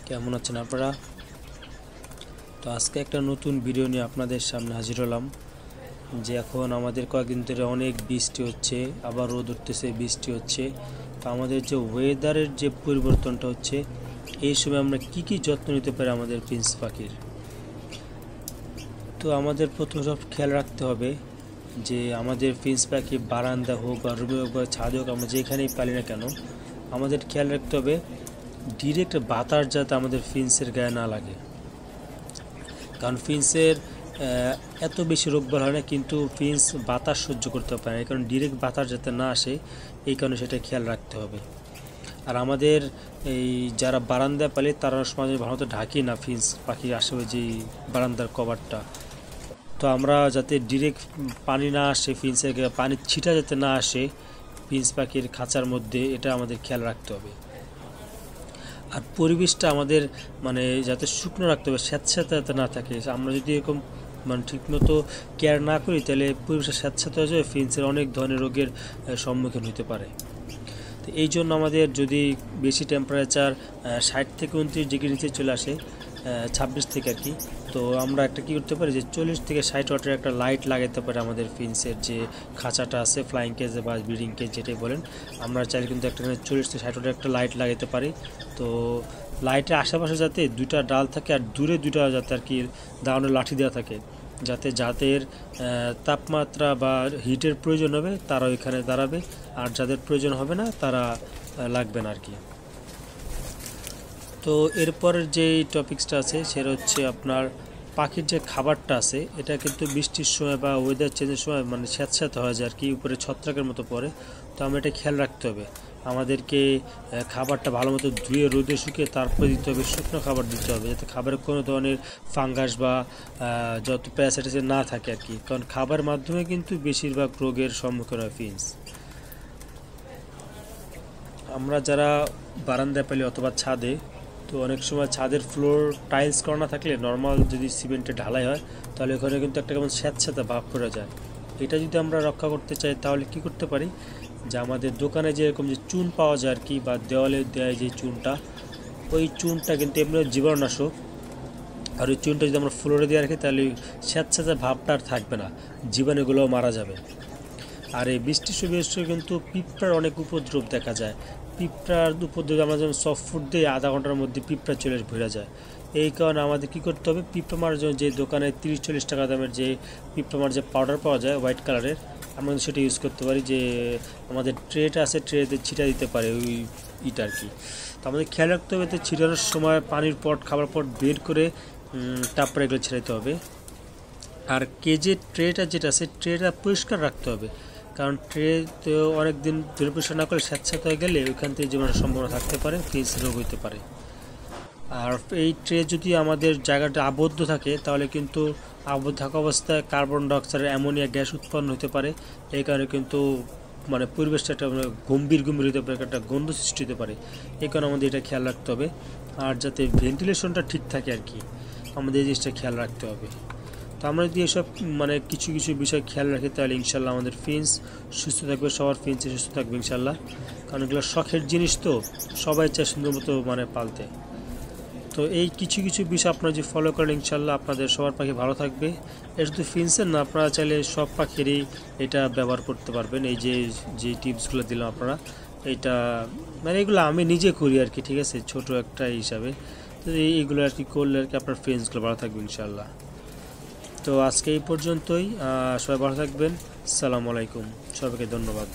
কেমন আছেন আপনারা? তো আজকে একটা নতুন ভিডিও নিয়ে আপনাদের সামনে হাজির হলাম। যে এখন আমাদের কয়েকদিন ধরে অনেক বৃষ্টি হচ্ছে, আবার রোদ উঠতেছে, বৃষ্টি হচ্ছে। তো আমাদের যে ওয়েদারের যে পরিবর্তনটা হচ্ছে, এই সময় আমরা কি যত্ন নিতে পারি আমাদের প্রিন্স পাখির। তো আমাদের প্রথম সব খেয়াল রাখতে হবে যে আমাদের প্রিন্স পাখি বারান্দা হোক বা রুমে হোক বা ছাদে হোক, আমরা যেখানেই পালি না কেন, আমাদের খেয়াল রাখতে হবে ডিরেক্ট বাতাস যাতে আমাদের ফিন্সের গায়ে না লাগে। কারণ ফিন্সের এত বেশি রোগবাল হয় না, কিন্তু ফিন্স বাতাস সহ্য করতে পারে না, এই কারণে ডিরেক্ট বাতাস যাতে না আসে, এই কারণে সেটা খেয়াল রাখতে হবে। আর আমাদের এই যারা বারান্দায় পালে তারা সমাজে ভালো ঢাকি না ফিন্স পাখির আশেপাশে যে বারান্দার কভারটা। তো আমরা যাতে ডিরেক্ট পানি না আসে, ফিন্সের পানির ছিটা যাতে না আসে ফিন্স পাখির খাঁচার মধ্যে, এটা আমাদের খেয়াল রাখতে হবে। আর পরিবেশটা আমাদের যাতে শুকনো রাখতে হবে, স্যাঁতস্যাঁতে যাতে না থাকে। আমরা যদি এরকম ঠিকমতো কেয়ার না করি, তাহলে পরিবেশটা স্যাঁতস্যাঁতে হয়ে যাবে, ফিন্সের অনেক ধরনের রোগের সম্মুখীন হতে পারে। তো এই জন্য আমাদের যদি বেশি টেম্পারেচার 60 থেকে 29 ডিগ্রি নিচে চলে আসে, 26 থেকে আর কি, তো আমরা একটা কী করতে পারি যে 40 থেকে 60 ওয়াটের একটা লাইট লাগাতে পারি আমাদের ফিন্সের যে খাঁচাটা আছে, ফ্লাইং কেজ বা ব্রিডিং কেজ যেটাই বলেন, আমরা চাইলে কিন্তু একটা 40 থেকে 60 ওয়াটের একটা লাইট লাগাতে পারি। তো লাইটের আশেপাশে যাতে দুইটা ডাল থাকে আর দূরে দুইটা যাতে আর কি দাঁড়ানোর লাঠি দেওয়া থাকে, যাতে যাদের তাপমাত্রা বা হিটের প্রয়োজন হবে তারা ওইখানে দাঁড়াবে, আর যাদের প্রয়োজন হবে না তারা লাগবে না আর কি। তো এরপরের যে টপিক্সটা আছে সেটা হচ্ছে আপনার পাখির যে খাবারটা আছে, এটা কিন্তু বৃষ্টির সময় বা ওয়েদার চেঞ্জের সময় স্যাঁতস্যাঁতে হয়ে যায় আর কি, উপরে ছত্রাকের মতো পড়ে। তো আমরা এটা খেয়াল রাখতে হবে, আমাদেরকে খাবারটা ভালো মতো ধুয়ে রোদে শুকিয়ে তারপরে দিতে হবে, শুকনো খাবার দিতে হবে, যাতে খাবারে কোনো ধরনের ফাঙ্গাস বা যত প্যারাসাইটিস না থাকে আর কি, কারণ খাবারের মাধ্যমে কিন্তু বেশিরভাগ রোগের সম্মুখীন হয় ফিন্স। আমরা যারা বারান্দায় পালি অথবা ছাদে, তো অনেক সময় ছাদের ফ্লোর টাইলস করা না থাকলে, নর্মাল যদি সিমেন্টে ঢালাই হয়, তাহলে ওখানে কিন্তু একটা কেমন স্যাঁতস্যাঁতে ভাব পড়ে যায়। এটা যদি আমরা রক্ষা করতে চাই তাহলে কি করতে পারি, যে আমাদের দোকানে যেরকম যে চুন পাওয়া যায় আর কি, বা দেওয়ালে দেয় যে চুনটা, ওই চুনটা কিন্তু এমনি জীবাণুনাশক। আর ওই চুনটা যদি আমরা ফ্লোরে দিয়ে রাখি, তাহলে স্যাঁতস্যাঁতে ভাবটা আর থাকবে না, জীবাণুগুলোও মারা যাবে। আর এই বৃষ্টির সময় কিন্তু পিঁপড়ার অনেক উপদ্রব দেখা যায়। পিঁপড়ার উপদ্রব আমরা যেমন সফট ফুড দিয়ে আধা ঘন্টার মধ্যে পিঁপড়া চলে ভরে যায়। এই কারণে আমাদের কী করতে হবে, পিঁপড়া মারার জন্য যে দোকানে 30-40 টাকা দামের যে পিঁপড়া মারার যে পাউডার পাওয়া যায় হোয়াইট কালারের, আমরা সেটা ইউজ করতে পারি। যে আমাদের ট্রেটা আছে, ট্রেতে ছিটা দিতে পারে ওই ইটা আর কি। তো আমাদের খেয়াল রাখতে হবে যে ছিটানোর সময় পানির পট, খাবার পট বের করে তারপরে এগুলো ছিটাইতে হবে। আর কেজের ট্রেটা যেটা আছে, ট্রেটা পরিষ্কার রাখতে হবে, কারণ ট্রেতে অনেক দিন ধরে পরিষ্কার না করলে স্যাঁতস্যাঁতে হয়ে গেলে ওইখান থেকে জীবাণুর সম্ভাবনা থাকতে পারে, ফিন্স রোগ হতে পারে। আর এই ট্রে যদি আমাদের জায়গাটা আবদ্ধ থাকে, তাহলে কিন্তু আবদ্ধ থাকা অবস্থায় কার্বন ডাইঅক্সাইড, অ্যামোনিয়া গ্যাস উৎপন্ন হতে পারে। এই কারণে কিন্তু পরিবেশটা একটা গম্ভীর হতে পারে, একটা গন্ধ সৃষ্টি হতে পারে। এই কারণে আমাদের এটা খেয়াল রাখতে হবে। আর যাতে ভেন্টিলেশনটা ঠিক থাকে আর কি, আমাদের এই জিনিসটা খেয়াল রাখতে হবে। তো আমরা যদি এসব কিছু বিষয় খেয়াল রাখি, তাহলে ইনশাল্লাহ আমাদের ফিন্স সুস্থ থাকবে, সবার ফিন্সে সুস্থ থাকবে ইনশাল্লাহ। কারণ এগুলো শখের জিনিস, তো সবাই চায় সুন্দর মতো পালতে। তো এই কিছু বিষয় আপনারা যে ফলো করেন, ইনশাল্লাহ আপনাদের সবার পাখি ভালো থাকবে। এটা শুধু ফিন্সের না, আপনারা চাইলে সব পাখিরই এটা ব্যবহার করতে পারবেন। এই যে টিপসগুলো দিলাম আপনারা, এটা এগুলো আমি নিজে করি আর কি, ঠিক আছে, ছোট একটা হিসাবে। তো এইগুলো আর কি করলে আর কি আপনার ফ্রেন্ডসগুলো ভালো থাকবে ইনশাল্লাহ। তো আজকে এই পর্যন্তই, সবাই ভালো থাকবেন। আসসালামু আলাইকুম, সবাইকে ধন্যবাদ।